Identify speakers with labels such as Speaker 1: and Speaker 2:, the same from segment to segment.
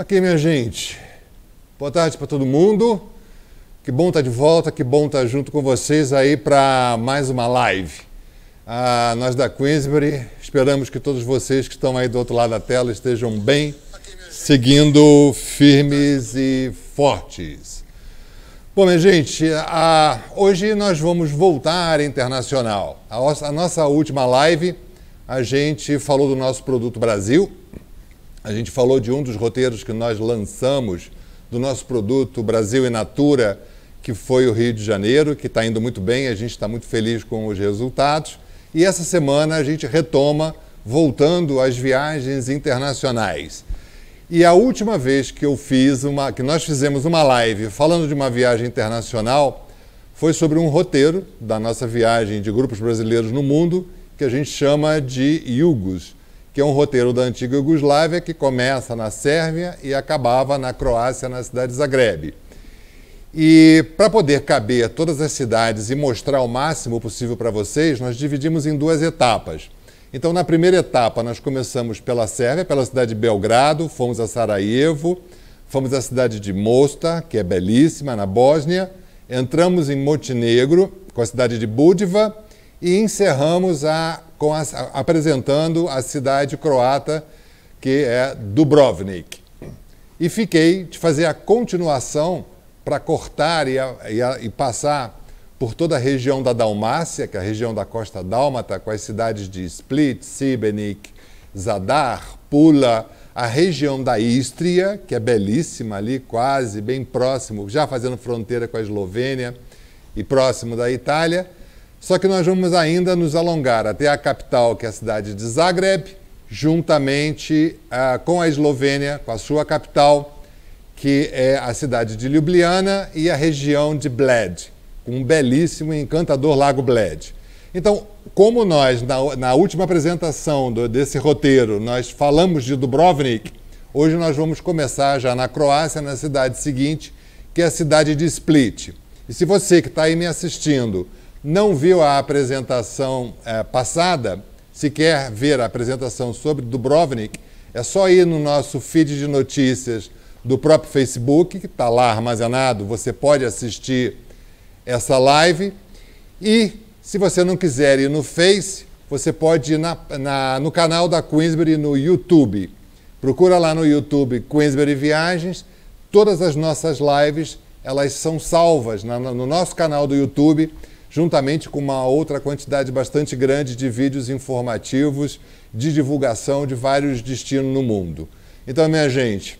Speaker 1: Ok, minha gente. Boa tarde para todo mundo. Que bom estar de volta, que bom estar junto com vocês aí para mais uma live. Nós da Queensberry esperamos que todos vocês que estão aí do outro lado da tela estejam bem, seguindo firmes e fortes. Bom, minha gente, hoje nós vamos voltar internacional. A nossa última live, a gente falou do nosso produto Brasil, a gente falou de um dos roteiros que nós lançamos do nosso produto Brasil in Natura, que foi o Rio de Janeiro, que está indo muito bem, a gente está muito feliz com os resultados. E essa semana a gente retoma, voltando às viagens internacionais. E a última vez que nós fizemos uma live falando de uma viagem internacional foi sobre um roteiro da nossa viagem de grupos brasileiros no mundo, que a gente chama de Jugos, que é um roteiro da antiga Iugoslávia que começa na Sérvia e acabava na Croácia, na cidade de Zagreb. E para poder caber todas as cidades e mostrar o máximo possível para vocês, nós dividimos em duas etapas. Então, na primeira etapa, nós começamos pela Sérvia, pela cidade de Belgrado, fomos a Sarajevo, fomos à cidade de Mostar, que é belíssima, na Bósnia, entramos em Montenegro, com a cidade de Budva, e encerramos apresentando a cidade croata, que é Dubrovnik. E fiquei de fazer a continuação para cortar e passar por toda a região da Dalmácia, que é a região da costa dálmata, com as cidades de Split, Šibenik, Zadar, Pula, a região da Istria, que é belíssima ali, quase, bem próximo, já fazendo fronteira com a Eslovênia e próximo da Itália. Só que nós vamos ainda nos alongar até a capital, que é a cidade de Zagreb, juntamente com a Eslovênia, com a sua capital, que é a cidade de Ljubljana e a região de Bled, com um belíssimo e encantador lago Bled. Então, como nós, na última apresentação desse roteiro, nós falamos de Dubrovnik, hoje nós vamos começar já na Croácia, na cidade seguinte, que é a cidade de Split. E se você que está aí me assistindo não viu a apresentação passada, se quer ver a apresentação sobre Dubrovnik, é só ir no nosso feed de notícias do próprio Facebook, que está lá armazenado, você pode assistir essa live. E se você não quiser ir no Face, você pode ir no canal da Queensberry no YouTube. Procura lá no YouTube Queensberry Viagens. Todas as nossas lives, elas são salvas no nosso canal do YouTube, juntamente com uma outra quantidade bastante grande de vídeos informativos de divulgação de vários destinos no mundo. Então, minha gente,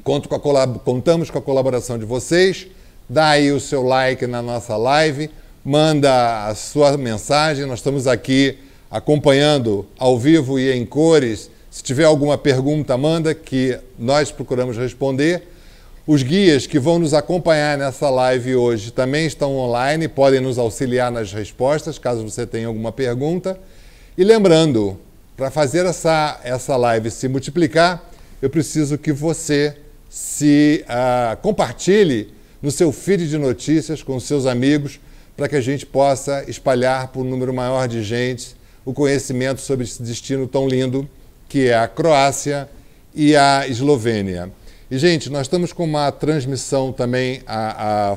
Speaker 1: contamos com a colaboração de vocês. Dá aí o seu like na nossa live, manda a sua mensagem. Nós estamos aqui acompanhando ao vivo e em cores. Se tiver alguma pergunta, manda, que nós procuramos responder. Os guias que vão nos acompanhar nessa live hoje também estão online, podem nos auxiliar nas respostas, caso você tenha alguma pergunta. E lembrando, para fazer essa live se multiplicar, eu preciso que você compartilhe no seu feed de notícias com seus amigos, para que a gente possa espalhar para um número maior de gente o conhecimento sobre esse destino tão lindo que é a Croácia e a Eslovênia. E, gente, nós estamos com uma transmissão também,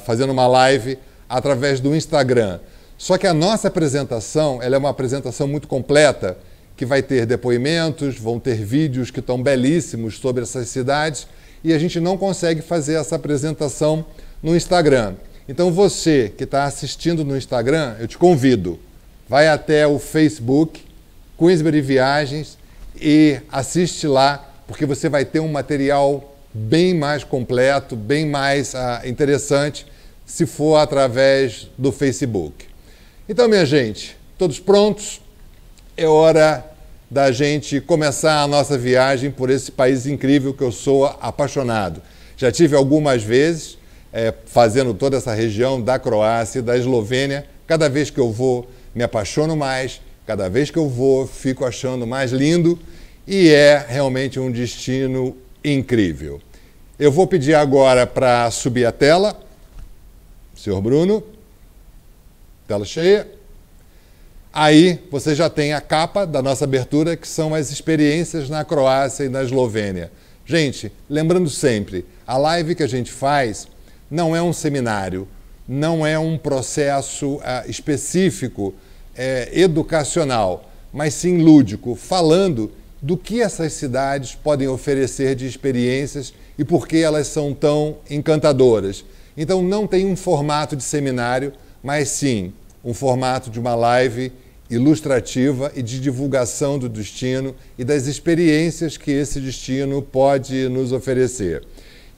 Speaker 1: fazendo uma live através do Instagram. Só que a nossa apresentação, ela é uma apresentação muito completa, que vai ter depoimentos, vão ter vídeos que estão belíssimos sobre essas cidades, e a gente não consegue fazer essa apresentação no Instagram. Então, você que está assistindo no Instagram, eu te convido, vai até o Facebook, Queensberry Viagens, e assiste lá, porque você vai ter um material bem mais completo, bem mais interessante, se for através do Facebook. Então, minha gente, todos prontos? É hora da gente começar a nossa viagem por esse país incrível que eu sou apaixonado. Já tive algumas vezes fazendo toda essa região da Croácia e da Eslovênia. Cada vez que eu vou, me apaixono mais. Cada vez que eu vou, fico achando mais lindo. E é realmente um destino incrível. Eu vou pedir agora para subir a tela. Senhor Bruno. Tela cheia. Aí você já tem a capa da nossa abertura, que são as experiências na Croácia e na Eslovênia. Gente, lembrando sempre, a live que a gente faz não é um seminário, não é um processo específico, educacional, mas sim lúdico, falando do que essas cidades podem oferecer de experiências e por que elas são tão encantadoras. Então não tem um formato de seminário, mas sim um formato de uma live ilustrativa e de divulgação do destino e das experiências que esse destino pode nos oferecer.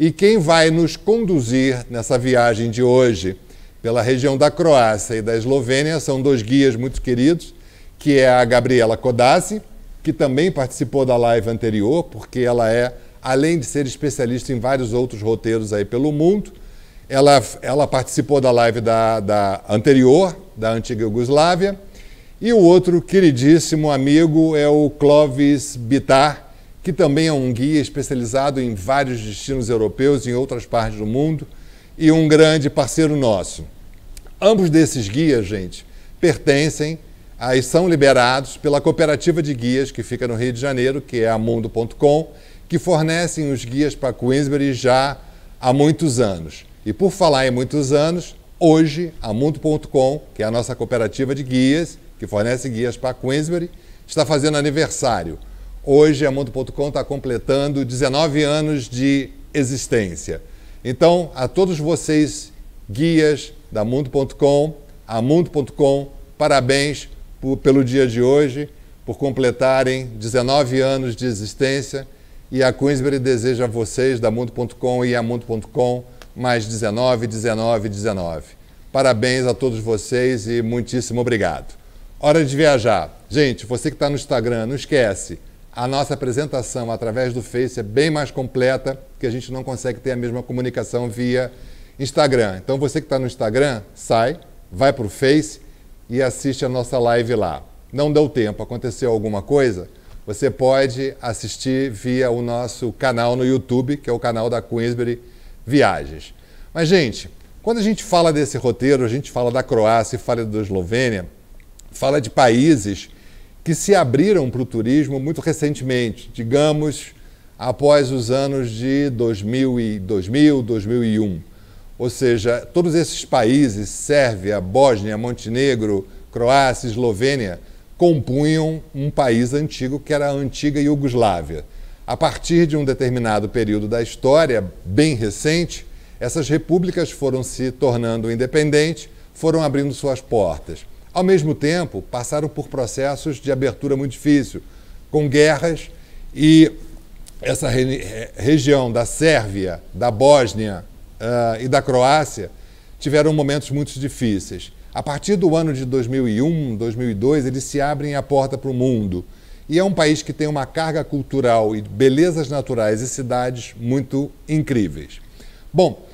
Speaker 1: E quem vai nos conduzir nessa viagem de hoje pela região da Croácia e da Eslovênia são dois guias muito queridos, que é a Gabriela Codazzi, que também participou da live anterior, porque ela é, além de ser especialista em vários outros roteiros aí pelo mundo, ela participou da live da anterior, da antiga Iugoslávia, e o outro queridíssimo amigo é o Clovis Bitar, que também é um guia especializado em vários destinos europeus e em outras partes do mundo, e um grande parceiro nosso. Ambos desses guias, gente, pertencem e são liberados pela cooperativa de guias que fica no Rio de Janeiro, que é a Mundo.com, que fornecem os guias para Queensbury já há muitos anos. E por falar em muitos anos, hoje a Mundo.com, que é a nossa cooperativa de guias, que fornece guias para Queensbury, está fazendo aniversário. Hoje a Mundo.com está completando 19 anos de existência. Então, a todos vocês, guias da Mundo.com, a Mundo.com, parabéns pelo dia de hoje, por completarem 19 anos de existência, e a Queensbury deseja a vocês, da Mundo.com e a Mundo.com, mais 19. Parabéns a todos vocês e muitíssimo obrigado. Hora de viajar. Gente, você que está no Instagram, não esquece, a nossa apresentação através do Face é bem mais completa, porque a gente não consegue ter a mesma comunicação via Instagram. Então você que está no Instagram, vai para o Face e assiste a nossa live lá. Não deu tempo, aconteceu alguma coisa, você pode assistir via o nosso canal no YouTube, que é o canal da Queensbury Viagens. Mas, gente, quando a gente fala desse roteiro, a gente fala da Croácia e fala da Eslovênia, fala de países que se abriram para o turismo muito recentemente, digamos, após os anos de 2000, 2001. Ou seja, todos esses países, Sérvia, Bósnia, Montenegro, Croácia, Eslovênia, compunham um país antigo que era a antiga Iugoslávia. A partir de um determinado período da história, bem recente, essas repúblicas foram se tornando independentes, foram abrindo suas portas. Ao mesmo tempo, passaram por processos de abertura muito difícil, com guerras, e essa região da Sérvia, da Bósnia e da Croácia tiveram momentos muito difíceis. A partir do ano de 2001, 2002, eles se abrem a porta para o mundo. E é um país que tem uma carga cultural e belezas naturais e cidades muito incríveis. Bom,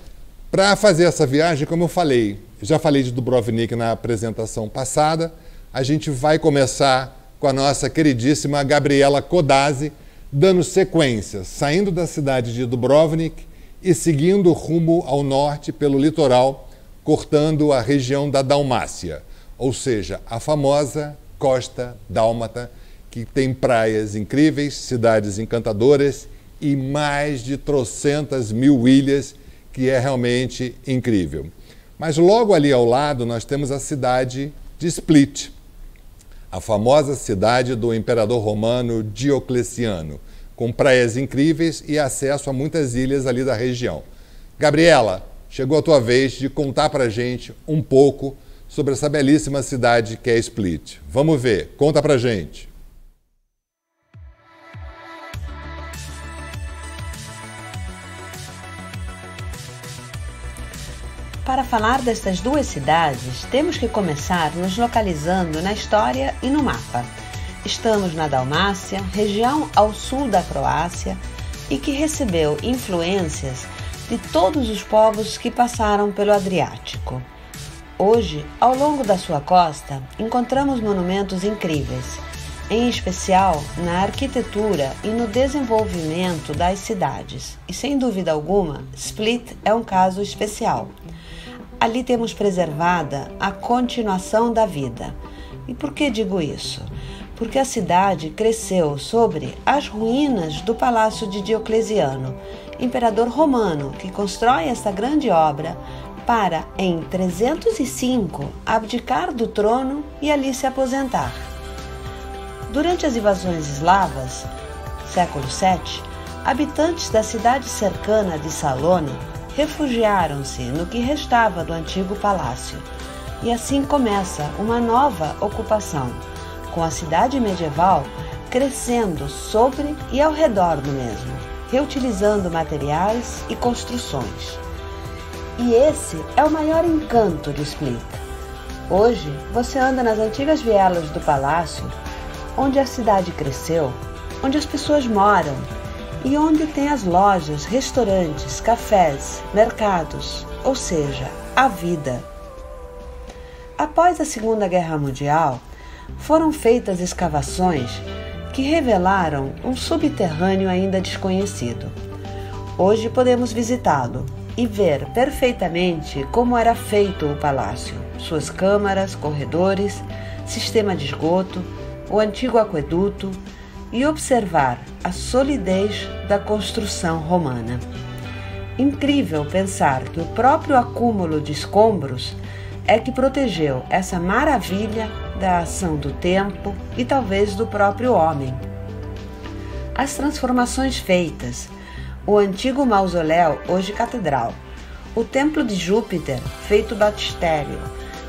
Speaker 1: para fazer essa viagem, como eu falei, já falei de Dubrovnik na apresentação passada, a gente vai começar com a nossa queridíssima Gabriela Codazzi, dando sequência, saindo da cidade de Dubrovnik e seguindo rumo ao norte pelo litoral, cortando a região da Dalmácia, ou seja, a famosa Costa Dálmata, que tem praias incríveis, cidades encantadoras e mais de trocentas mil ilhas, que é realmente incrível. Mas logo ali ao lado nós temos a cidade de Split, a famosa cidade do imperador romano Diocleciano, com praias incríveis e acesso a muitas ilhas ali da região. Gabriela, chegou a tua vez de contar para a gente um pouco sobre essa belíssima cidade que é Split. Vamos ver, conta para a gente.
Speaker 2: Para falar destas duas cidades, temos que começar nos localizando na história e no mapa. Estamos na Dalmácia, região ao sul da Croácia, e que recebeu influências de todos os povos que passaram pelo Adriático. Hoje, ao longo da sua costa, encontramos monumentos incríveis, em especial na arquitetura e no desenvolvimento das cidades. E sem dúvida alguma, Split é um caso especial. Ali temos preservada a continuação da vida. E por que digo isso? porque a cidade cresceu sobre as ruínas do palácio de Diocleciano, imperador romano, que constrói esta grande obra para, em 305, abdicar do trono e ali se aposentar. Durante as invasões eslavas, século VII, habitantes da cidade cercana de Salona refugiaram-se no que restava do antigo palácio, e assim começa uma nova ocupação, com a cidade medieval crescendo sobre e ao redor do mesmo, reutilizando materiais e construções. E esse é o maior encanto de Split. Hoje, você anda nas antigas vielas do palácio, onde a cidade cresceu, onde as pessoas moram e onde tem as lojas, restaurantes, cafés, mercados, ou seja, a vida. Após a Segunda Guerra Mundial, foram feitas escavações que revelaram um subterrâneo ainda desconhecido. Hoje podemos visitá-lo e ver perfeitamente como era feito o palácio, suas câmaras, corredores, sistema de esgoto, o antigo aqueduto e observar a solidez da construção romana. Incrível pensar que o próprio acúmulo de escombros é que protegeu essa maravilha da ação do tempo e talvez do próprio homem. As transformações feitas, o antigo mausoléu, hoje catedral, o templo de Júpiter, feito batistério,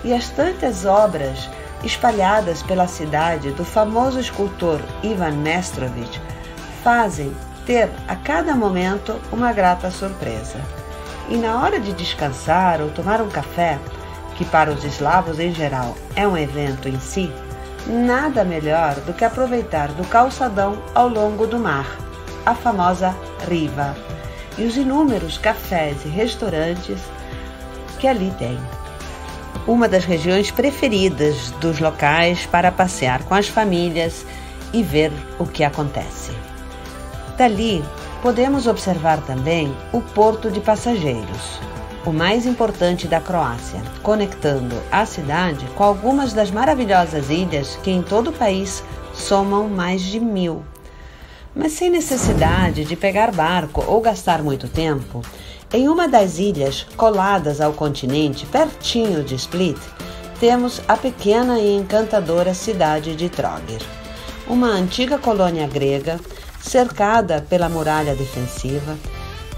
Speaker 2: e as tantas obras espalhadas pela cidade do famoso escultor Ivan Mestrovich fazem ter a cada momento uma grata surpresa. E na hora de descansar ou tomar um café, que para os eslavos em geral é um evento em si, nada melhor do que aproveitar do calçadão ao longo do mar, a famosa Riva, e os inúmeros cafés e restaurantes que ali tem. Uma das regiões preferidas dos locais para passear com as famílias e ver o que acontece. Dali, podemos observar também o porto de passageiros, o mais importante da Croácia, conectando a cidade com algumas das maravilhosas ilhas que em todo o país somam mais de 1000. Mas sem necessidade de pegar barco ou gastar muito tempo, em uma das ilhas coladas ao continente, pertinho de Split, temos a pequena e encantadora cidade de Trogir, uma antiga colônia grega cercada pela muralha defensiva,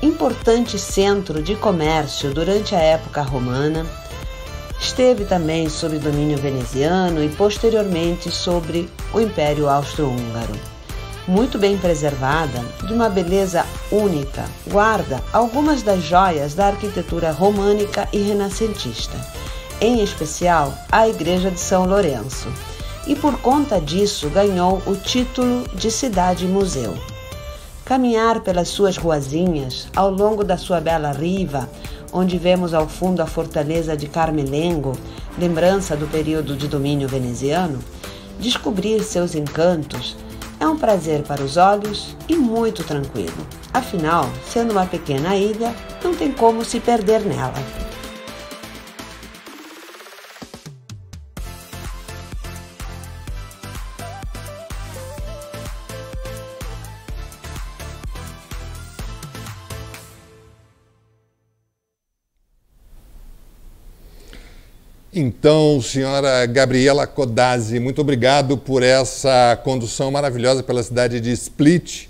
Speaker 2: importante centro de comércio durante a época romana, esteve também sob domínio veneziano e posteriormente sobre o Império Austro-Húngaro. Muito bem preservada, de uma beleza única, guarda algumas das joias da arquitetura românica e renascentista, em especial a Igreja de São Lourenço, e por conta disso ganhou o título de cidade-museu. Caminhar pelas suas ruazinhas, ao longo da sua bela riva, onde vemos ao fundo a fortaleza de Carmelengo, lembrança do período de domínio veneziano, descobrir seus encantos, é um prazer para os olhos e muito tranquilo. Afinal, sendo uma pequena ilha, não tem como se perder nela.
Speaker 1: Então, senhora Gabriela Codazzi, muito obrigado por essa condução maravilhosa pela cidade de Split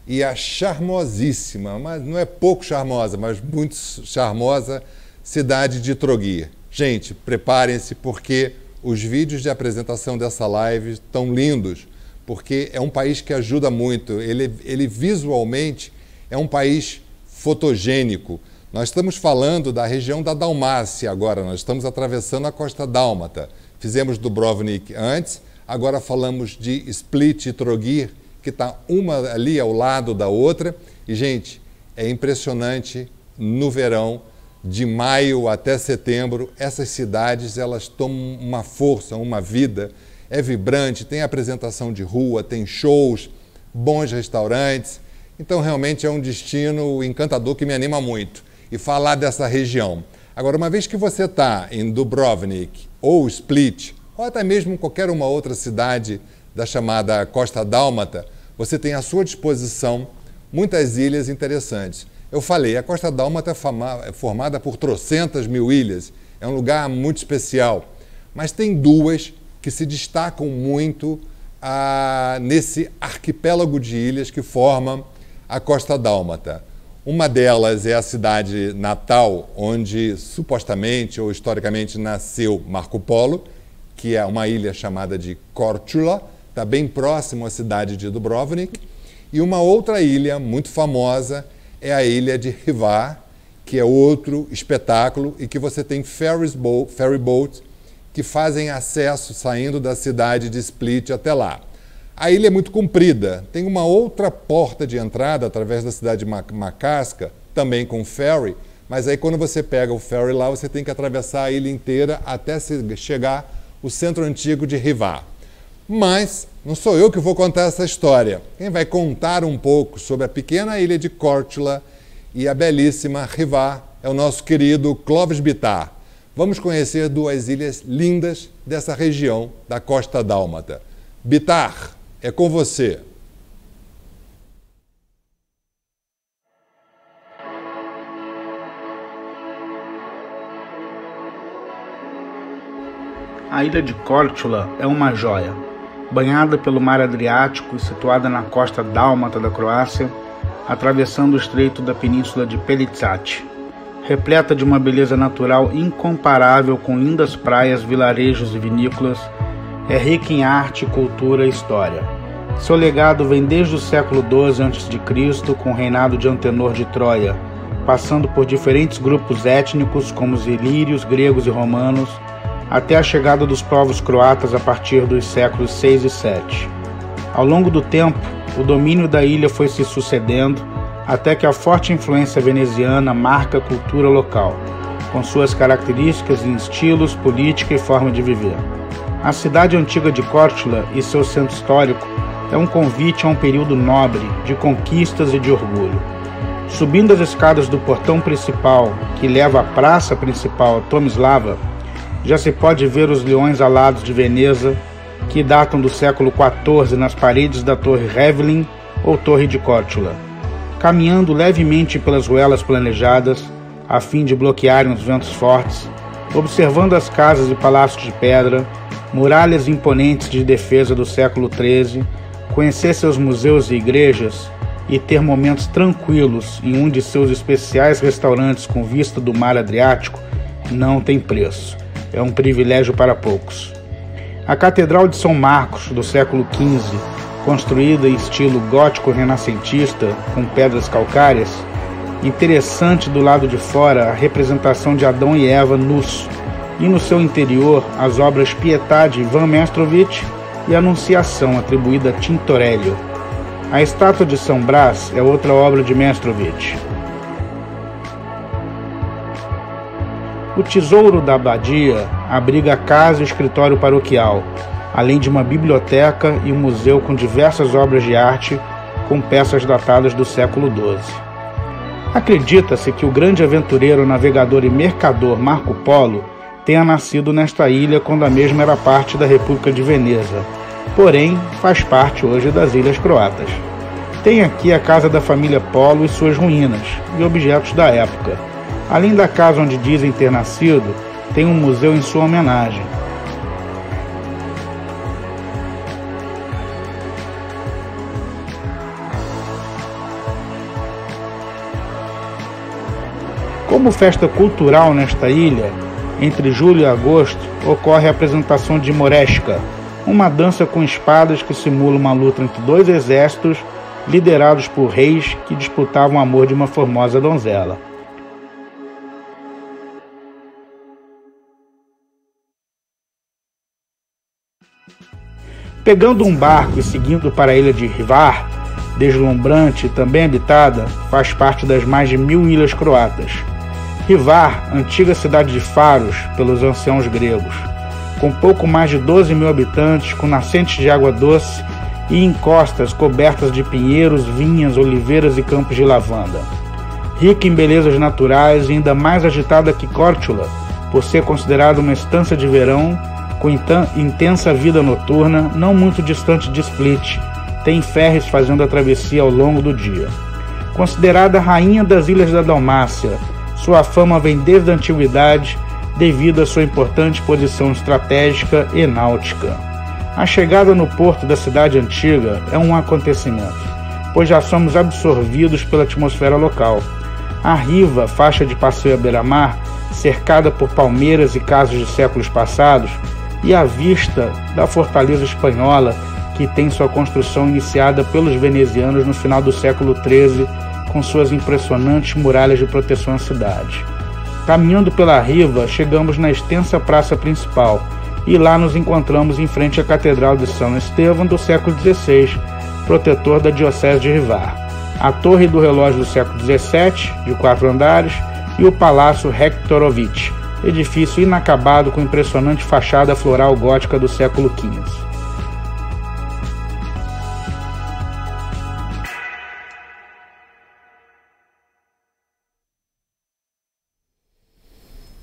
Speaker 1: e a charmosíssima, mas não é pouco charmosa, mas muito charmosa, cidade de Trogir. Gente, preparem-se porque os vídeos de apresentação dessa live estão lindos, porque é um país que ajuda muito, ele visualmente é um país fotogênico. Nós estamos falando da região da Dalmácia agora, nós estamos atravessando a costa dálmata. Fizemos Dubrovnik antes, agora falamos de Split e Trogir, que está uma ali ao lado da outra. E, gente, é impressionante, no verão, de maio até setembro, essas cidades elas tomam uma força, uma vida, é vibrante, tem apresentação de rua, tem shows, bons restaurantes. Então, realmente é um destino encantador que me anima muito. E falar dessa região. Agora, uma vez que você está em Dubrovnik ou Split, ou até mesmo qualquer uma outra cidade da chamada Costa Dálmata, você tem à sua disposição muitas ilhas interessantes. Eu falei, a Costa Dálmata é formada por trocentas mil ilhas, é um lugar muito especial, mas tem duas que se destacam muito nesse arquipélago de ilhas que formam a Costa Dálmata. Uma delas é a cidade natal, onde supostamente ou historicamente nasceu Marco Polo, que é uma ilha chamada de Korčula, está bem próximo à cidade de Dubrovnik. E uma outra ilha muito famosa é a ilha de Hvar, que é outro espetáculo e que você tem ferry boats que fazem acesso saindo da cidade de Split até lá. A ilha é muito comprida, tem uma outra porta de entrada através da cidade de Makarska, também com ferry, mas aí quando você pega o ferry lá, você tem que atravessar a ilha inteira até chegar ao centro antigo de Hvar. Mas não sou eu que vou contar essa história. Quem vai contar um pouco sobre a pequena ilha de Korčula e a belíssima Hvar é o nosso querido Clovis Bittar. Vamos conhecer duas ilhas lindas dessa região da Costa Dálmata. Bittar, é com você.
Speaker 3: A ilha de Korčula é uma joia. Banhada pelo mar Adriático e situada na costa dálmata da Croácia, atravessando o estreito da península de Pelješac. Repleta de uma beleza natural incomparável com lindas praias, vilarejos e vinícolas, é rica em arte, cultura e história. Seu legado vem desde o século XII a.C., com o reinado de Antenor de Troia, passando por diferentes grupos étnicos como os ilírios, gregos e romanos, até a chegada dos povos croatas a partir dos séculos VI e VII. Ao longo do tempo, o domínio da ilha foi se sucedendo, até que a forte influência veneziana marca a cultura local, com suas características em estilos, política e forma de viver. A cidade antiga de Korčula e seu centro histórico é um convite a um período nobre, de conquistas e de orgulho. Subindo as escadas do portão principal, que leva à praça principal Tomislava, já se pode ver os leões alados de Veneza, que datam do século XIV nas paredes da Torre Revlin ou Torre de Korčula. Caminhando levemente pelas ruelas planejadas, a fim de bloquearem os ventos fortes, observando as casas e palácios de pedra, muralhas imponentes de defesa do século XIII, conhecer seus museus e igrejas e ter momentos tranquilos em um de seus especiais restaurantes com vista do mar Adriático não tem preço. É um privilégio para poucos. A Catedral de São Marcos, do século XV, construída em estilo gótico-renascentista, com pedras calcárias, interessante do lado de fora a representação de Adão e Eva nus, e no seu interior as obras Pietà de Ivan Mestrovich e Anunciação, atribuída a Tintorello. A estátua de São Brás é outra obra de Mestrovich. O tesouro da abadia abriga a casa e o escritório paroquial, além de uma biblioteca e um museu com diversas obras de arte com peças datadas do século XII. Acredita-se que o grande aventureiro, navegador e mercador Marco Polo tenha nascido nesta ilha quando a mesma era parte da República de Veneza, porém faz parte hoje das Ilhas Croatas. Tem aqui a casa da família Polo e suas ruínas e objetos da época. Além da casa onde dizem ter nascido, tem um museu em sua homenagem. Como festa cultural nesta ilha, entre julho e agosto, ocorre a apresentação de Moresca, uma dança com espadas que simula uma luta entre dois exércitos liderados por reis que disputavam o amor de uma formosa donzela. Pegando um barco e seguindo para a ilha de Hvar, deslumbrante e também habitada, faz parte das mais de 1000 ilhas croatas. Hvar, antiga cidade de faros pelos anciãos gregos, com pouco mais de 12 mil habitantes, com nascentes de água doce e encostas cobertas de pinheiros, vinhas, oliveiras e campos de lavanda. Rica em belezas naturais e ainda mais agitada que Korčula, por ser considerada uma estância de verão, com intensa vida noturna, não muito distante de Split, tem ferries fazendo a travessia ao longo do dia. Considerada a rainha das ilhas da Dalmácia, sua fama vem desde a antiguidade devido à sua importante posição estratégica e náutica. A chegada no porto da cidade antiga é um acontecimento, pois já somos absorvidos pela atmosfera local. A riva, faixa de passeio à beira-mar, cercada por palmeiras e casas de séculos passados, e a vista da fortaleza espanhola, que tem sua construção iniciada pelos venezianos no final do século XIII, com suas impressionantes muralhas de proteção à cidade. Caminhando pela riva, chegamos na extensa praça principal, e lá nos encontramos em frente à Catedral de São Estevão do século XVI, protetor da Diocese de Rivar, a Torre do Relógio do século XVII, de 4 andares, e o Palácio Hektorovich, edifício inacabado com impressionante fachada floral gótica do século XV.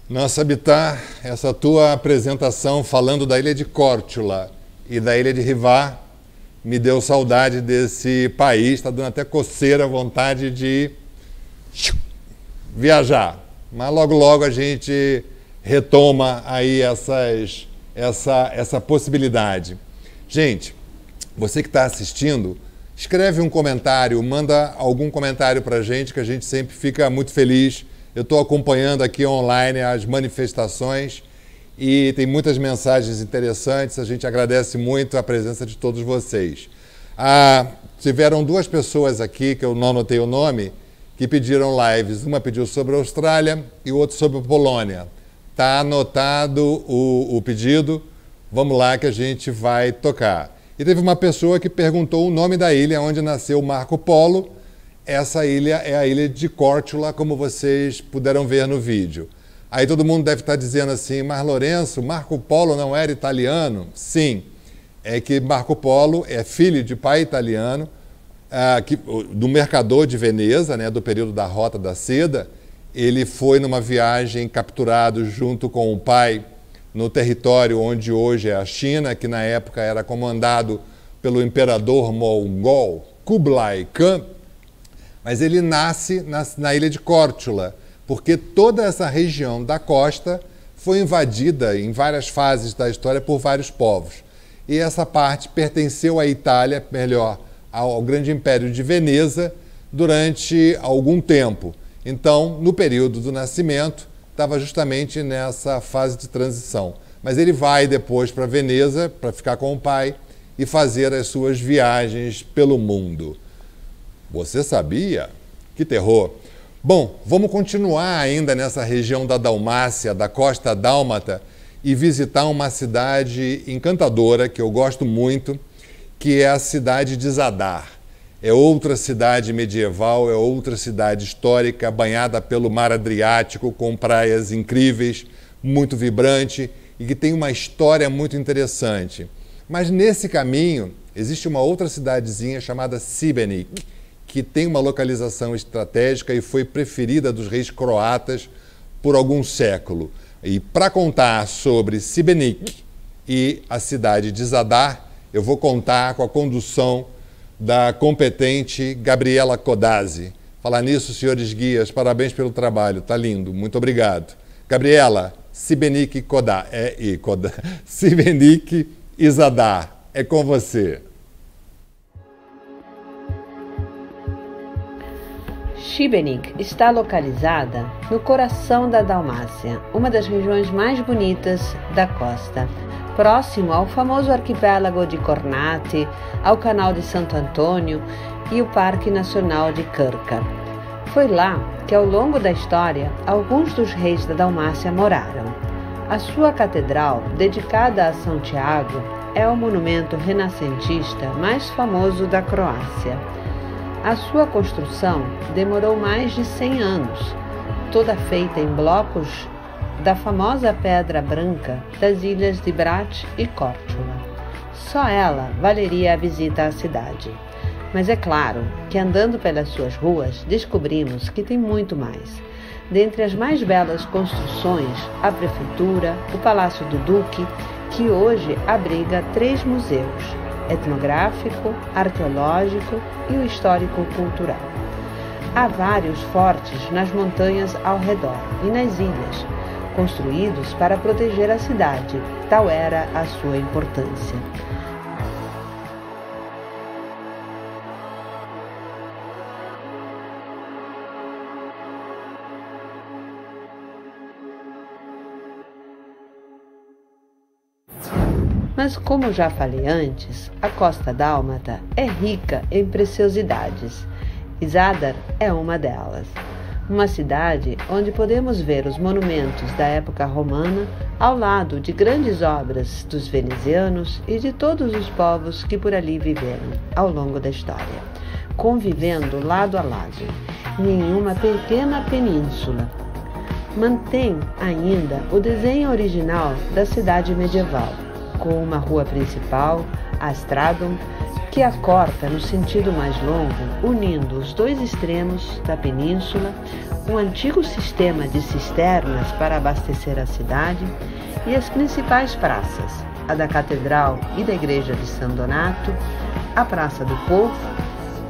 Speaker 1: Nossa, Habitat, essa tua apresentação falando da ilha de Córtula e da ilha de Rivar me deu saudade desse país, está dando até coceira, vontade de viajar. Mas logo logo a gente retoma aí essa possibilidade. Gente, você que está assistindo, escreve um comentário, manda algum comentário para a gente, que a gente sempre fica muito feliz. Eu estou acompanhando aqui online as manifestações e tem muitas mensagens interessantes. A gente agradece muito a presença de todos vocês. Tiveram 2 pessoas aqui, que eu não anotei o nome, que pediram lives. Uma pediu sobre a Austrália e o outro sobre a Polônia. Está anotado o pedido. Vamos lá que a gente vai tocar. E teve uma pessoa que perguntou o nome da ilha onde nasceu Marco Polo. Essa ilha é a ilha de Córtula, como vocês puderam ver no vídeo. Aí todo mundo deve estar dizendo assim, mas Lourenço, Marco Polo não era italiano? Sim, é que Marco Polo é filho de pai italiano, do mercador de Veneza, né, do período da Rota da Seda. Ele foi numa viagem capturado junto com o pai no território onde hoje é a China, que na época era comandado pelo imperador mongol Kublai Khan. Mas ele nasce na ilha de Córtula, porque toda essa região da costa foi invadida em várias fases da história por vários povos. E essa parte pertenceu à Itália, melhor, ao Grande Império de Veneza, durante algum tempo. Então, no período do nascimento, estava justamente nessa fase de transição. Mas ele vai depois para Veneza, para ficar com o pai e fazer as suas viagens pelo mundo. Você sabia? Que terror! Bom, vamos continuar ainda nessa região da Dalmácia, da costa dálmata, e visitar uma cidade encantadora, que eu gosto muito, que é a cidade de Zadar. É outra cidade medieval, é outra cidade histórica, banhada pelo mar Adriático, com praias incríveis, muito vibrante, e que tem uma história muito interessante. Mas nesse caminho, existe uma outra cidadezinha chamada Šibenik, que tem uma localização estratégica e foi preferida dos reis croatas por algum século. E para contar sobre Šibenik e a cidade de Zadar, eu vou contar com a condução da competente Gabriela Codazzi. Falar nisso, senhores guias, parabéns pelo trabalho, tá lindo, muito obrigado. Gabriela, Šibenik Šibenik e Zadar, é com você.
Speaker 2: Šibenik está localizada no coração da Dalmácia, uma das regiões mais bonitas da costa, próximo ao famoso arquipélago de Kornati, ao canal de Santo Antônio e o Parque Nacional de Krka. Foi lá que, ao longo da história, alguns dos reis da Dalmácia moraram. A sua catedral, dedicada a São Tiago, é o monumento renascentista mais famoso da Croácia. A sua construção demorou mais de 100 anos, toda feita em blocos da famosa pedra branca das ilhas de Brač e Córtula. Só ela valeria a visita à cidade. Mas é claro que, andando pelas suas ruas, descobrimos que tem muito mais. Dentre as mais belas construções, a prefeitura, o Palácio do Duque, que hoje abriga 3 museus: etnográfico, arqueológico e o histórico-cultural. Há vários fortes nas montanhas ao redor e nas ilhas, construídos para proteger a cidade, tal era a sua importância. Mas, como já falei antes, a Costa Dálmata é rica em preciosidades e Zadar é uma delas. Uma cidade onde podemos ver os monumentos da época romana ao lado de grandes obras dos venezianos e de todos os povos que por ali viveram ao longo da história, convivendo lado a lado, em uma pequena península. Mantém ainda o desenho original da cidade medieval, com uma rua principal, a Stradum, que a corta no sentido mais longo, unindo os 2 extremos da península, um antigo sistema de cisternas para abastecer a cidade e as principais praças, a da Catedral e da Igreja de San Donato, a Praça do Povo,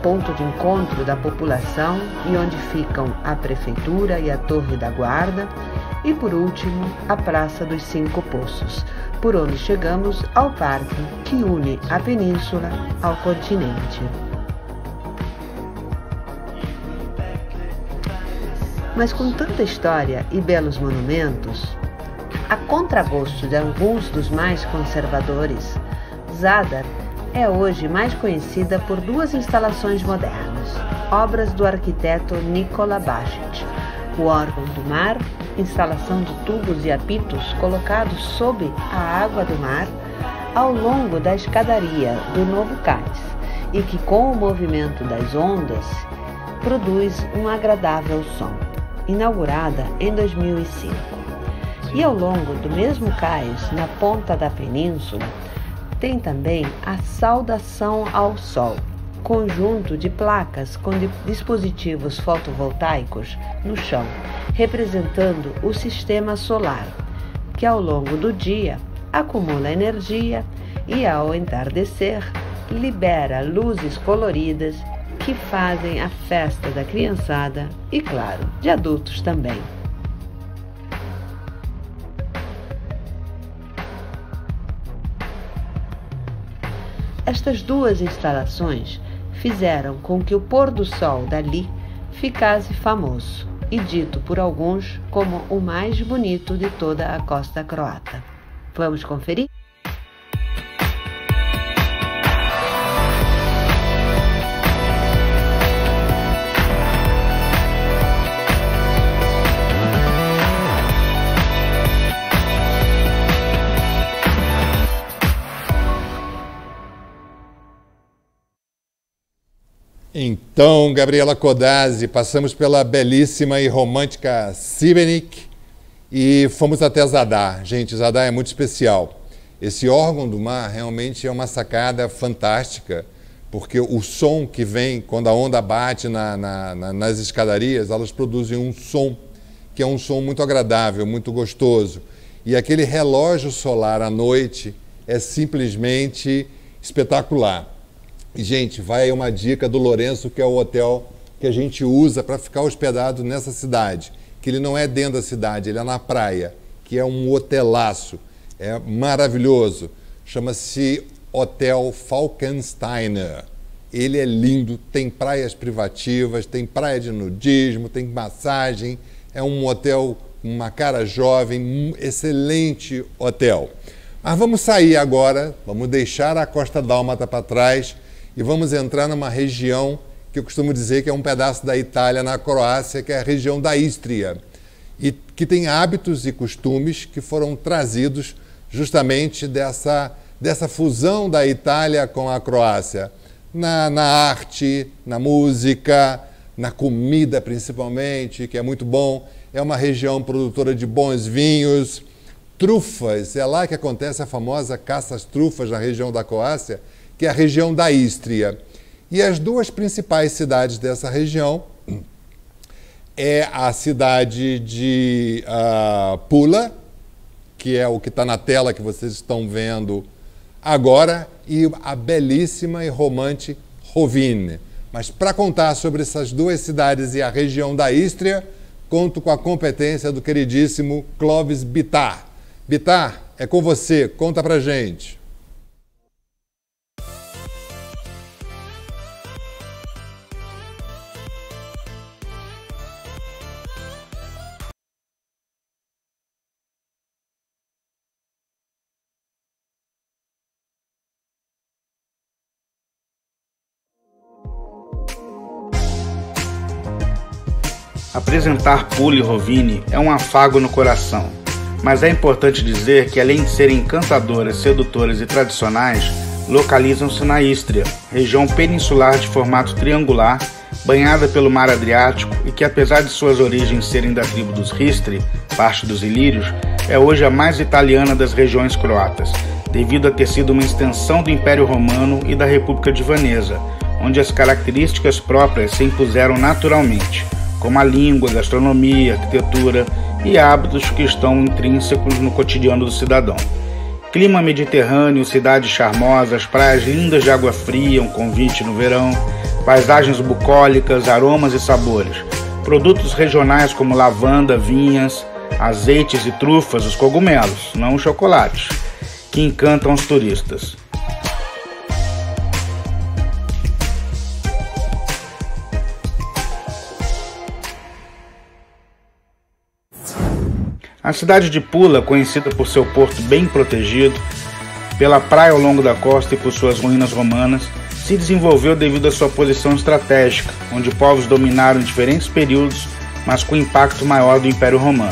Speaker 2: ponto de encontro da população e onde ficam a Prefeitura e a Torre da Guarda, e por último, a Praça dos 5 Poços, por onde chegamos ao parque que une a península ao continente. Mas com tanta história e belos monumentos, a contragosto de alguns dos mais conservadores, Zadar é hoje mais conhecida por 2 instalações modernas, obras do arquiteto Nikola Bašić: o órgão do mar, instalação de tubos e apitos colocados sob a água do mar ao longo da escadaria do novo cais e que, com o movimento das ondas, produz um agradável som, inaugurada em 2005. E ao longo do mesmo cais, na ponta da península, tem também a Saudação ao Sol, conjunto de placas com dispositivos fotovoltaicos no chão, representando o sistema solar, que ao longo do dia acumula energia e, ao entardecer, libera luzes coloridas que fazem a festa da criançada e, claro, de adultos também. Estas 2 instalações fizeram com que o pôr do sol dali ficasse famoso e dito por alguns como o mais bonito de toda a costa croata. Vamos conferir?
Speaker 1: Então, Gabriela Codazzi, passamos pela belíssima e romântica Šibenik e fomos até Zadar. Gente, Zadar é muito especial. Esse órgão do mar realmente é uma sacada fantástica, porque o som que vem quando a onda bate nas escadarias, elas produzem um som, que é um som muito agradável, muito gostoso. E aquele relógio solar à noite é simplesmente espetacular. E, gente, vai aí uma dica do Lourenço, que é o hotel que a gente usa para ficar hospedado nessa cidade, que ele não é dentro da cidade, ele é na praia, que é um hotelaço, é maravilhoso. Chama-se Hotel Falkensteiner. Ele é lindo, tem praias privativas, tem praia de nudismo, tem massagem, é um hotel com uma cara jovem, um excelente hotel. Mas vamos sair agora, vamos deixar a Costa Dálmata para trás e vamos entrar numa região que eu costumo dizer que é um pedaço da Itália na Croácia, que é a região da Ístria, e que tem hábitos e costumes que foram trazidos justamente dessa fusão da Itália com a Croácia, na arte, na música, na comida principalmente, que é muito bom. É uma região produtora de bons vinhos, trufas, é lá que acontece a famosa caça às trufas na região da Croácia, que é a região da Ístria. E as 2 principais cidades dessa região é a cidade de Pula, que é o que está na tela que vocês estão vendo agora, e a belíssima e romântica Rovinj. Mas para contar sobre essas duas cidades e a região da Istria, conto com a competência do queridíssimo Clovis Bittar. Bittar, é com você, conta pra gente.
Speaker 3: Apresentar Pula e Rovinj é um afago no coração, mas é importante dizer que, além de serem encantadoras, sedutoras e tradicionais, localizam-se na Istria, região peninsular de formato triangular, banhada pelo mar Adriático e que, apesar de suas origens serem da tribo dos Ristri, parte dos Ilírios, é hoje a mais italiana das regiões croatas, devido a ter sido uma extensão do Império Romano e da República de Veneza, onde as características próprias se impuseram naturalmente, como a língua, gastronomia, arquitetura e hábitos que estão intrínsecos no cotidiano do cidadão. Clima mediterrâneo, cidades charmosas, praias lindas de água fria, um convite no verão, paisagens bucólicas, aromas e sabores, produtos regionais como lavanda, vinhas, azeites e trufas, os cogumelos, não os chocolates, que encantam os turistas. A cidade de Pula, conhecida por seu porto bem protegido, pela praia ao longo da costa e por suas ruínas romanas, se desenvolveu devido à sua posição estratégica, onde povos dominaram em diferentes períodos, mas com impacto maior do Império Romano,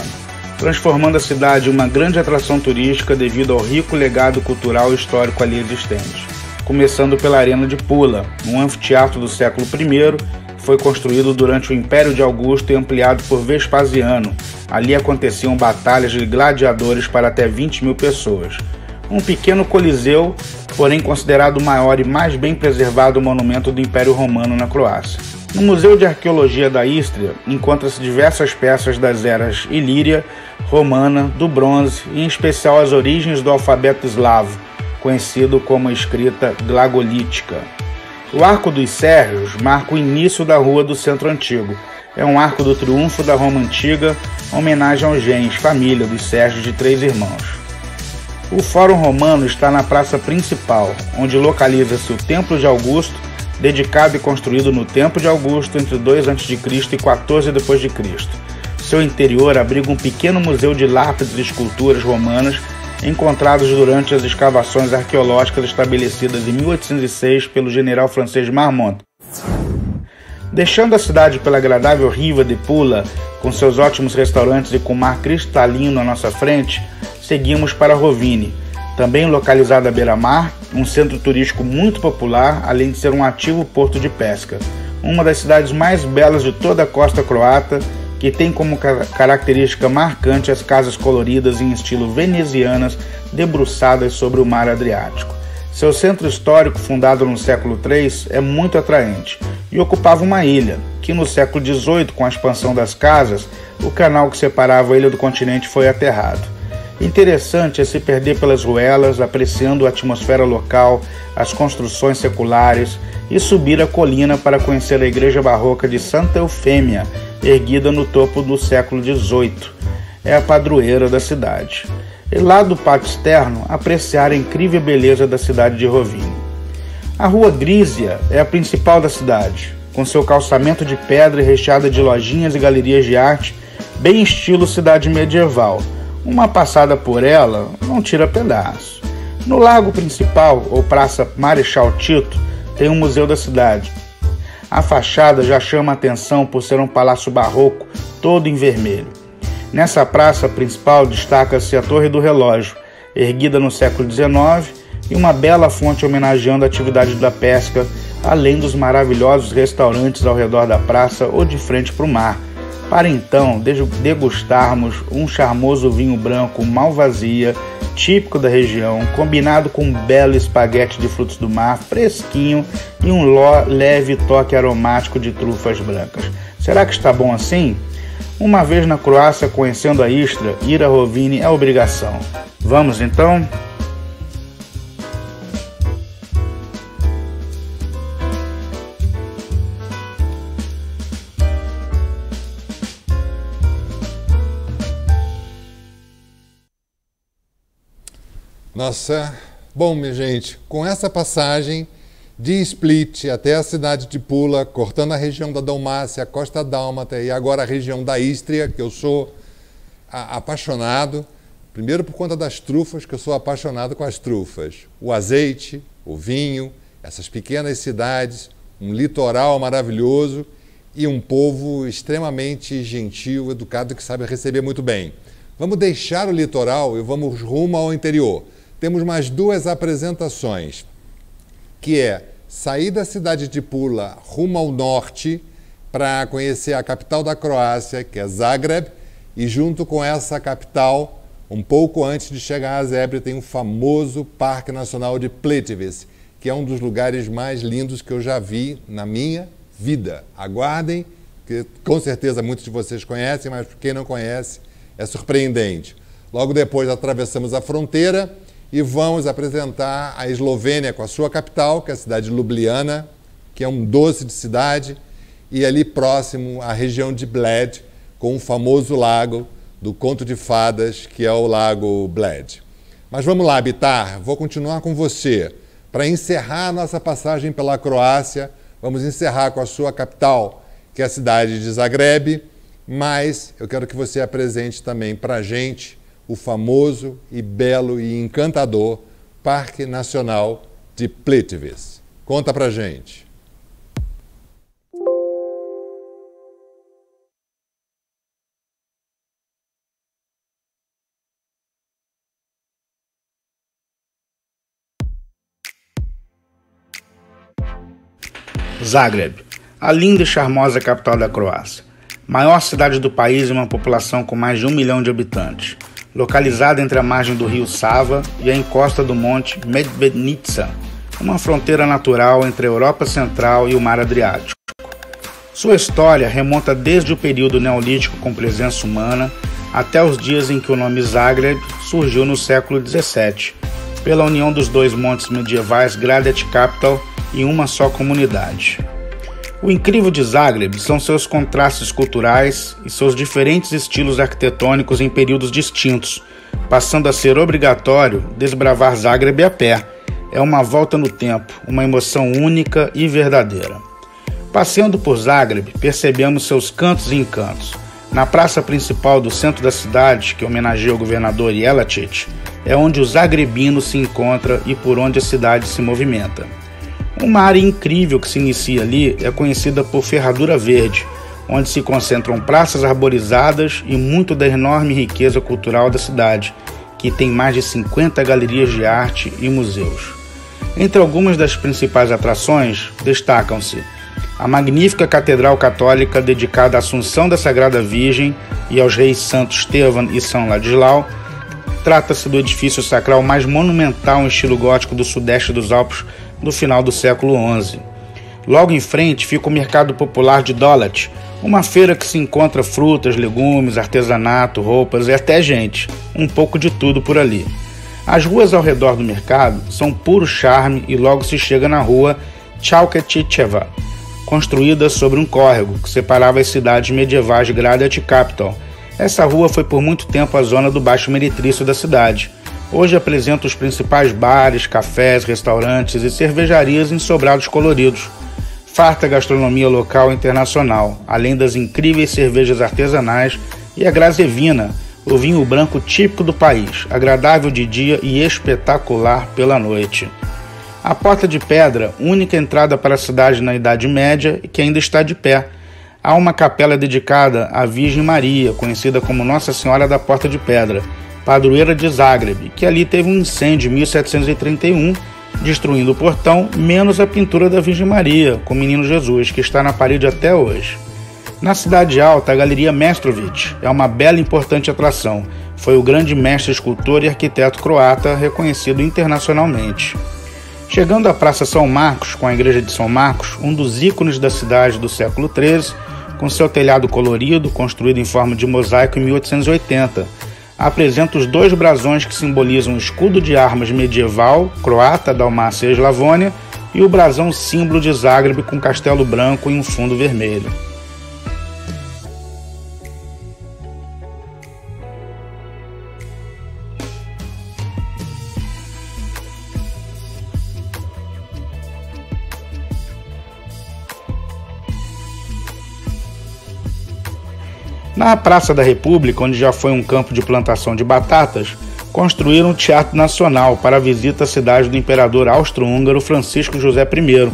Speaker 3: transformando a cidade em uma grande atração turística devido ao rico legado cultural e histórico ali existente. Começando pela Arena de Pula, um anfiteatro do século I, foi construído durante o Império de Augusto e ampliado por Vespasiano. Ali aconteciam batalhas de gladiadores para até 20 mil pessoas. Um pequeno coliseu, porém considerado o maior e mais bem preservado monumento do Império Romano na Croácia. No Museu de Arqueologia da Istria, encontra-se diversas peças das eras ilíria, romana, do bronze e em especial as origens do alfabeto eslavo, conhecido como a escrita glagolítica. O Arco dos Sérgios marca o início da Rua do Centro Antigo. É um arco do triunfo da Roma Antiga, homenagem aos gens, família dos Sérgios de 3 irmãos. O Fórum Romano está na praça principal, onde localiza-se o Templo de Augusto, dedicado e construído no tempo de Augusto entre 2 a.C. e 14 d.C. Seu interior abriga um pequeno museu de lápides e esculturas romanas encontrados durante as escavações arqueológicas estabelecidas em 1806 pelo general francês Marmont. Deixando a cidade pela agradável riva de Pula, com seus ótimos restaurantes e com o mar cristalino à nossa frente, seguimos para Rovinj, também localizada à beira-mar, um centro turístico muito popular, além de ser um ativo porto de pesca. Uma das cidades mais belas de toda a costa croata, que tem como característica marcante as casas coloridas em estilo venezianas debruçadas sobre o mar Adriático. Seu centro histórico, fundado no século III, é muito atraente e ocupava uma ilha, que no século XVIII, com a expansão das casas, o canal que separava a ilha do continente foi aterrado. Interessante é se perder pelas ruelas, apreciando a atmosfera local, as construções seculares e subir a colina para conhecer a igreja barroca de Santa Eufêmia, erguida no topo do século XVIII. É a padroeira da cidade. E lá do pátio externo, apreciar a incrível beleza da cidade de Rovinj. A Rua Grízia é a principal da cidade, com seu calçamento de pedra e recheada de lojinhas e galerias de arte, bem estilo cidade medieval. Uma passada por ela não tira pedaço. No lago principal, ou Praça Marechal Tito, tem um museu da cidade. A fachada já chama a atenção por ser um palácio barroco, todo em vermelho. Nessa praça principal destaca-se a Torre do Relógio, erguida no século XIX, e uma bela fonte homenageando a atividade da pesca, além dos maravilhosos restaurantes ao redor da praça ou de frente para o mar, para então degustarmos um charmoso vinho branco Malvasia, típico da região, combinado com um belo espaguete de frutos do mar, fresquinho e um leve toque aromático de trufas brancas. Será que está bom assim? Uma vez na Croácia, conhecendo a Istria, ir a Rovinj é obrigação. Vamos então?
Speaker 1: Nossa, bom, minha gente, com essa passagem de Split até a cidade de Pula, cortando a região da Dalmácia, a Costa Dálmata e agora a região da Istria, que eu sou apaixonado, primeiro por conta das trufas, que eu sou apaixonado com as trufas, o azeite, o vinho, essas pequenas cidades, um litoral maravilhoso e um povo extremamente gentil, educado, que sabe receber muito bem. Vamos deixar o litoral e vamos rumo ao interior. Temos mais duas apresentações, que é sair da cidade de Pula rumo ao norte para conhecer a capital da Croácia, que é Zagreb, e junto com essa capital, um pouco antes de chegar a Zagreb, tem o famoso Parque Nacional de Plitvice, que é um dos lugares mais lindos que eu já vi na minha vida. Aguardem, que com certeza muitos de vocês conhecem, mas quem não conhece é surpreendente. Logo depois atravessamos a fronteira e vamos apresentar a Eslovênia com a sua capital, que é a cidade de Ljubljana, que é um doce de cidade, e ali próximo a região de Bled, com o famoso lago do Conto de Fadas, que é o Lago Bled. Mas vamos lá, Bitar, vou continuar com você. Para encerrar a nossa passagem pela Croácia, vamos encerrar com a sua capital, que é a cidade de Zagreb, mas eu quero que você apresente também para a gente o famoso e belo e encantador Parque Nacional de Plitvice. Conta pra gente.
Speaker 3: Zagreb, a linda e charmosa capital da Croácia. Maior cidade do país e uma população com mais de 1 milhão de habitantes. Localizada entre a margem do rio Sava e a encosta do monte Medvednica, uma fronteira natural entre a Europa Central e o Mar Adriático. Sua história remonta desde o período neolítico com presença humana até os dias em que o nome Zagreb surgiu no século XVII, pela união dos dois montes medievais Gradet Capital em uma só comunidade. O incrível de Zagreb são seus contrastes culturais e seus diferentes estilos arquitetônicos em períodos distintos, passando a ser obrigatório desbravar Zagreb a pé. É uma volta no tempo, uma emoção única e verdadeira. Passeando por Zagreb, percebemos seus cantos e encantos. Na praça principal do centro da cidade, que homenageia o governador Jelačić, é onde o zagrebino se encontra e por onde a cidade se movimenta. Uma área incrível que se inicia ali é conhecida por Ferradura Verde, onde se concentram praças arborizadas e muito da enorme riqueza cultural da cidade, que tem mais de 50 galerias de arte e museus. Entre algumas das principais atrações, destacam-se a magnífica Catedral Católica dedicada à Assunção da Sagrada Virgem e aos reis Santo Estevão e São Ladislau. Trata-se do edifício sacral mais monumental em estilo gótico do sudeste dos Alpes do final do século XI. Logo em frente fica o Mercado Popular de Dolac, uma feira que se encontra frutas, legumes, artesanato, roupas e até gente, um pouco de tudo por ali. As ruas ao redor do mercado são puro charme e logo se chega na rua Chalketicheva, construída sobre um córrego que separava as cidades medievais de Gradet Capital. Essa rua foi por muito tempo a zona do baixo meretrício da cidade. Hoje apresenta os principais bares, cafés, restaurantes e cervejarias em sobrados coloridos. Farta gastronomia local e internacional, além das incríveis cervejas artesanais e a Grazevina, o vinho branco típico do país, agradável de dia e espetacular pela noite. A Porta de Pedra, única entrada para a cidade na Idade Média e que ainda está de pé. Há uma capela dedicada à Virgem Maria, conhecida como Nossa Senhora da Porta de Pedra, padroeira de Zagreb, que ali teve um incêndio em 1731, destruindo o portão, menos a pintura da Virgem Maria, com o Menino Jesus, que está na parede até hoje. Na Cidade Alta, a Galeria Mestrović é uma bela e importante atração. Foi o grande mestre escultor e arquiteto croata, reconhecido internacionalmente. Chegando à Praça São Marcos, com a Igreja de São Marcos, um dos ícones da cidade do século XIII, com seu telhado colorido, construído em forma de mosaico em 1880. Apresenta os 2 brasões que simbolizam o escudo de armas medieval, croata, Dalmácia e Eslavônia, e o brasão símbolo de Zagreb com castelo branco e um fundo vermelho. Na Praça da República, onde já foi um campo de plantação de batatas, construíram um teatro nacional para a visita à cidade do imperador austro-húngaro Francisco José I,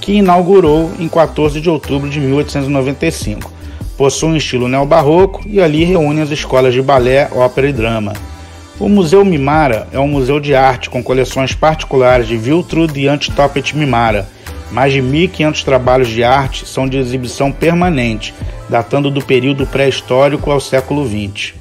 Speaker 3: que inaugurou em 14 de outubro de 1895. Possui um estilo neobarroco e ali reúne as escolas de balé, ópera e drama. O Museu Mimara é um museu de arte com coleções particulares de Wiltrud e Antitopet Mimara. Mais de 1.500 trabalhos de arte são de exibição permanente, datando do período pré-histórico ao século XX.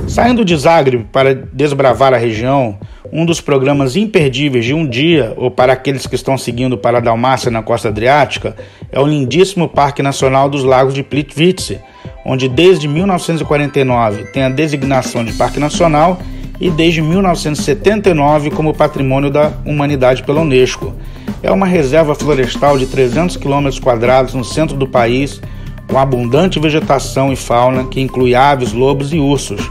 Speaker 3: Saindo de Zagreb para desbravar a região, um dos programas imperdíveis de um dia, ou para aqueles que estão seguindo para a Dalmácia na costa adriática, é o lindíssimo Parque Nacional dos Lagos de Plitvice, onde desde 1949 tem a designação de Parque Nacional e desde 1979 como Patrimônio da Humanidade pela Unesco. É uma reserva florestal de 300 km² no centro do país, com abundante vegetação e fauna que inclui aves, lobos e ursos,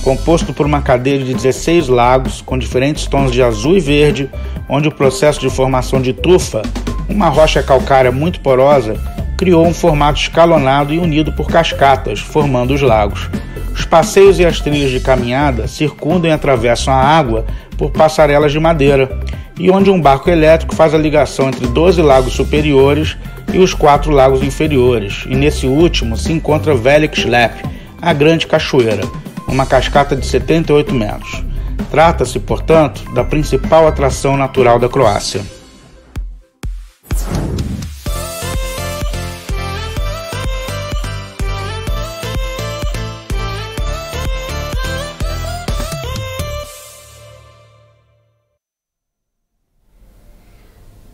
Speaker 3: composto por uma cadeia de 16 lagos com diferentes tons de azul e verde, onde o processo de formação de tufa, uma rocha calcária muito porosa, criou um formato escalonado e unido por cascatas, formando os lagos. Os passeios e as trilhas de caminhada circundam e atravessam a água por passarelas de madeira, e onde um barco elétrico faz a ligação entre 12 lagos superiores e os 4 lagos inferiores, e nesse último se encontra Veliki Slep, a grande cachoeira, uma cascata de 78 metros. Trata-se, portanto, da principal atração natural da Croácia.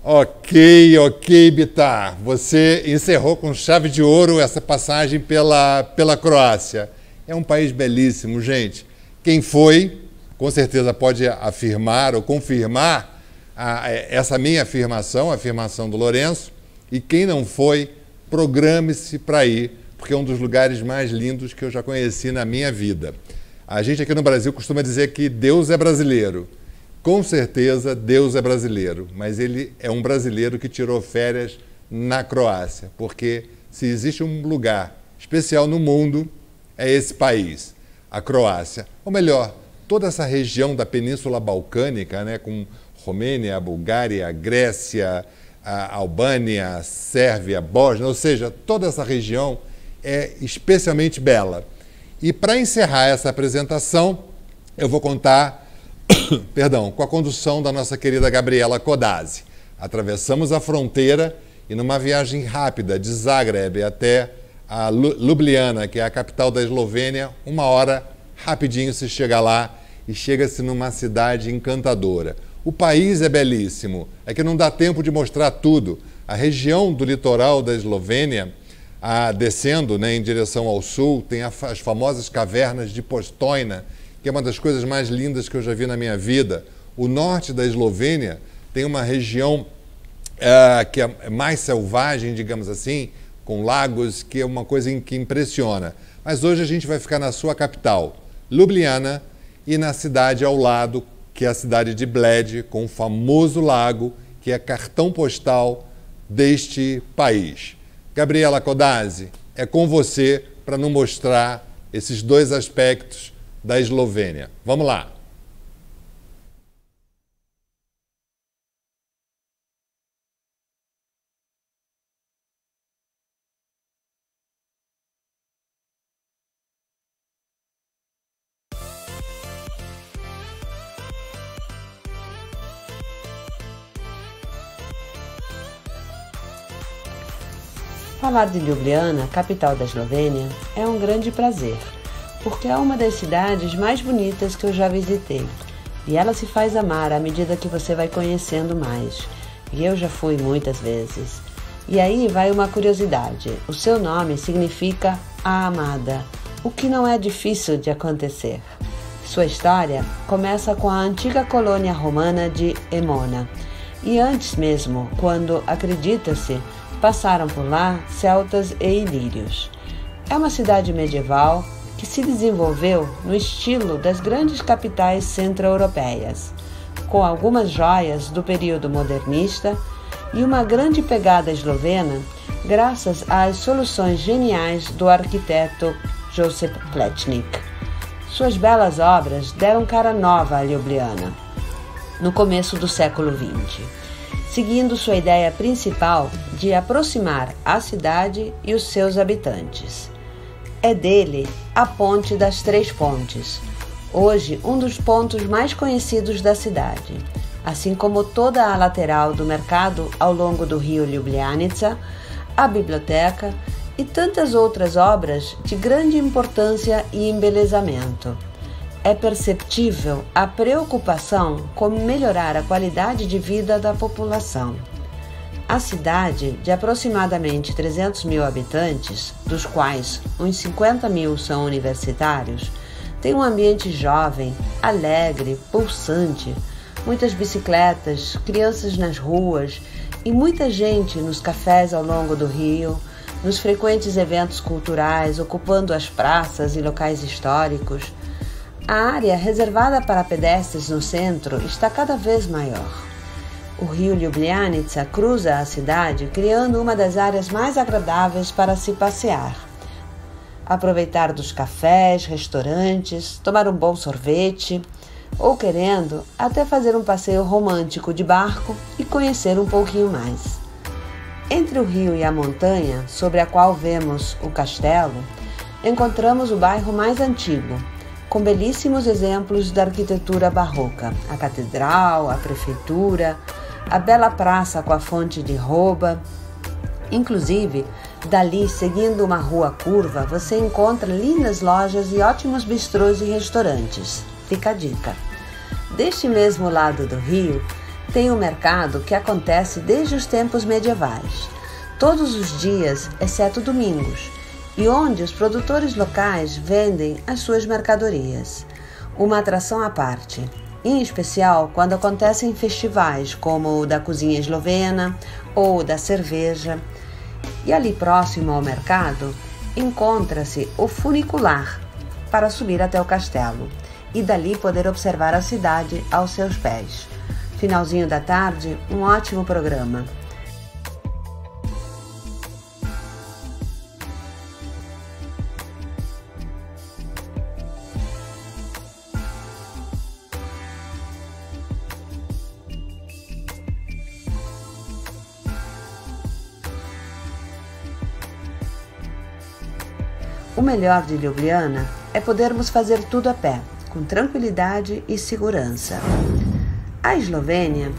Speaker 1: Ok, Bitar. Você encerrou com chave de ouro essa passagem pela Croácia. É um país belíssimo, gente. Quem foi, com certeza pode afirmar ou confirmar essa minha afirmação, a afirmação do Lourenço. E quem não foi, programe-se para ir, porque é um dos lugares mais lindos que eu já conheci na minha vida. A gente aqui no Brasil costuma dizer que Deus é brasileiro. Com certeza, Deus é brasileiro, mas ele é um brasileiro que tirou férias na Croácia, porque se existe um lugar especial no mundo, é esse país, a Croácia. Ou melhor, toda essa região da Península Balcânica, né, com Romênia, Bulgária, Grécia, a Albânia, Sérvia, Bósnia, ou seja, toda essa região é especialmente bela. E para encerrar essa apresentação, eu vou contar com a condução da nossa querida Gabriela Kodasi. Atravessamos a fronteira e numa viagem rápida de Zagreb até a Ljubljana, que é a capital da Eslovênia, 1 hora, rapidinho se chega lá e chega-se numa cidade encantadora. O país é belíssimo, é que não dá tempo de mostrar tudo. A região do litoral da Eslovênia, descendo, né, em direção ao sul, tem as famosas cavernas de Postojna, que é uma das coisas mais lindas que eu já vi na minha vida. O norte da Eslovênia tem uma região que é mais selvagem, digamos assim, com lagos, que é uma coisa que impressiona. Mas hoje a gente vai ficar na sua capital, Ljubljana, e na cidade ao lado, que é a cidade de Bled, com o famoso lago, que é cartão postal deste país. Gabriela Kodasi, é com você para nos mostrar esses 2 aspectos da Eslovênia. Vamos lá.
Speaker 2: Falar de Ljubljana, capital da Eslovênia, é um grande prazer, porque é uma das cidades mais bonitas que eu já visitei. E ela se faz amar à medida que você vai conhecendo mais. E eu já fui muitas vezes. E aí vai uma curiosidade: o seu nome significa a amada, o que não é difícil de acontecer. Sua história começa com a antiga colônia romana de Emona, e antes mesmo, quando, acredita-se, passaram por lá celtas e ilírios. É uma cidade medieval que se desenvolveu no estilo das grandes capitais centro-europeias, com algumas joias do período modernista e uma grande pegada eslovena, graças às soluções geniais do arquiteto Josip Plečnik. Suas belas obras deram cara nova a Ljubljana, no começo do século XX, seguindo sua ideia principal de aproximar a cidade e os seus habitantes. É dele a Ponte das Três Pontes, hoje um dos pontos mais conhecidos da cidade, assim como toda a lateral do mercado ao longo do rio Ljubljanica, a biblioteca e tantas outras obras de grande importância e embelezamento. É perceptível a preocupação com melhorar a qualidade de vida da população. A cidade, de aproximadamente 300 mil habitantes, dos quais uns 50 mil são universitários, tem um ambiente jovem, alegre, pulsante, muitas bicicletas, crianças nas ruas e muita gente nos cafés ao longo do rio, nos frequentes eventos culturais, ocupando as praças e locais históricos. A área reservada para pedestres no centro está cada vez maior. O rio Ljubljanica cruza a cidade, criando uma das áreas mais agradáveis para se passear. Aproveitar dos cafés, restaurantes, tomar um bom sorvete, ou querendo, até fazer um passeio romântico de barco e conhecer um pouquinho mais. Entre o rio e a montanha, sobre a qual vemos o castelo, encontramos o bairro mais antigo, com belíssimos exemplos da arquitetura barroca, a catedral, a prefeitura, a bela praça com a fonte de Roba. Inclusive, dali, seguindo uma rua curva, você encontra lindas lojas e ótimos bistrôs e restaurantes. Fica a dica. Deste mesmo lado do rio, tem um mercado que acontece desde os tempos medievais, todos os dias, exceto domingos, e onde os produtores locais vendem as suas mercadorias. Uma atração à parte, em especial quando acontecem festivais como o da cozinha eslovena ou o da cerveja. E ali próximo ao mercado encontra-se o funicular para subir até o castelo e dali poder observar a cidade aos seus pés. Finalzinho da tarde, um ótimo programa. O melhor de Ljubljana é podermos fazer tudo a pé, com tranquilidade e segurança. A Eslovênia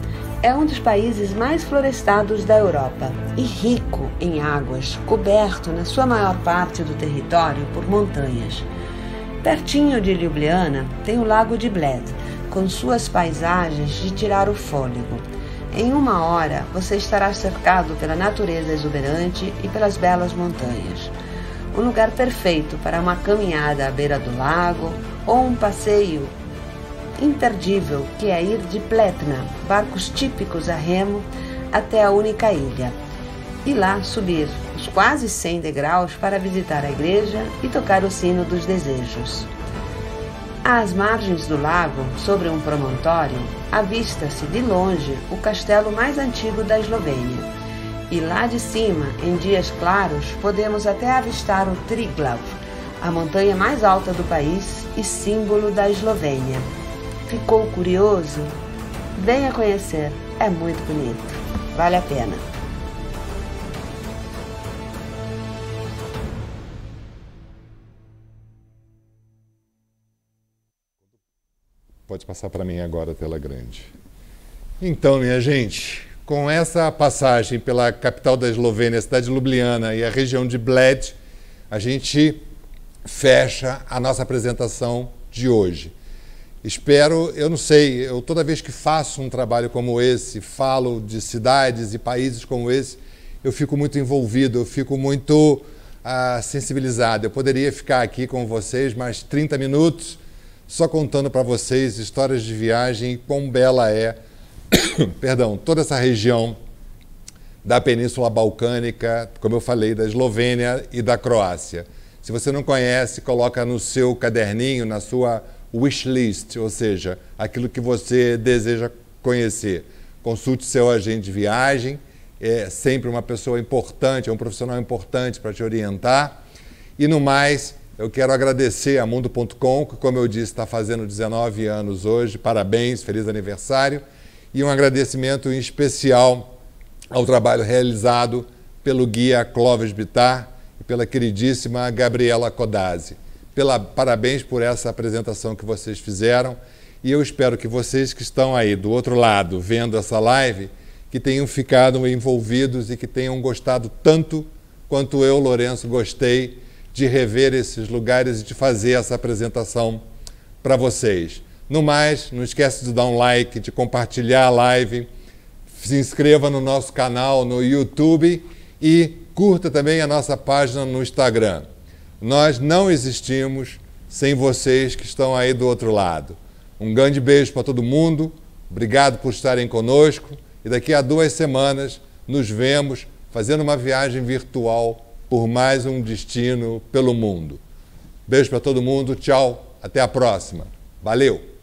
Speaker 2: é um dos países mais florestados da Europa e rico em águas, coberto na sua maior parte do território por montanhas. Pertinho de Ljubljana tem o Lago de Bled, com suas paisagens de tirar o fôlego. Em 1 hora você estará cercado pela natureza exuberante e pelas belas montanhas. Um lugar perfeito para uma caminhada à beira do lago ou um passeio imperdível que é ir de Pletna, barcos típicos a remo, até a única ilha. E lá subir os quase 100 degraus para visitar a igreja e tocar o sino dos desejos. Às margens do lago, sobre um promontório, avista-se de longe o castelo mais antigo da Eslovênia. E lá de cima, em dias claros, podemos até avistar o Triglav, a montanha mais alta do país e símbolo da Eslovênia. Ficou curioso? Venha conhecer, é muito bonito, vale a pena.
Speaker 1: Pode passar para mim agora a tela grande. Então, minha gente, com essa passagem pela capital da Eslovênia, a cidade de Ljubljana e a região de Bled, a gente fecha a nossa apresentação de hoje. Espero, eu não sei, toda vez que faço um trabalho como esse, falo de cidades e países como esse, eu fico muito envolvido, eu fico muito sensibilizado. Eu poderia ficar aqui com vocês mais 30 minutos só contando para vocês histórias de viagem e quão bela é perdão, toda essa região da Península Balcânica, como eu falei, da Eslovênia e da Croácia. Se você não conhece, coloca no seu caderninho, na sua wishlist, ou seja, aquilo que você deseja conhecer. Consulte seu agente de viagem, é sempre uma pessoa importante, é um profissional importante para te orientar. E no mais, eu quero agradecer a Mundo.com, que, como eu disse, está fazendo 19 anos hoje. Parabéns, feliz aniversário. E um agradecimento em especial ao trabalho realizado pelo guia Clóvis Bittar e pela queridíssima Gabriela Codazzi. Parabéns por essa apresentação que vocês fizeram. E eu espero que vocês que estão aí do outro lado vendo essa live, que tenham ficado envolvidos e que tenham gostado tanto quanto eu, Lourenço, gostei de rever esses lugares e de fazer essa apresentação para vocês. No mais, não esquece de dar um like, de compartilhar a live, se inscreva no nosso canal no YouTube e curta também a nossa página no Instagram. Nós não existimos sem vocês que estão aí do outro lado. Um grande beijo para todo mundo, obrigado por estarem conosco e daqui a 2 semanas nos vemos fazendo uma viagem virtual por mais um destino pelo mundo. Beijo para todo mundo, tchau, até a próxima. Valeu!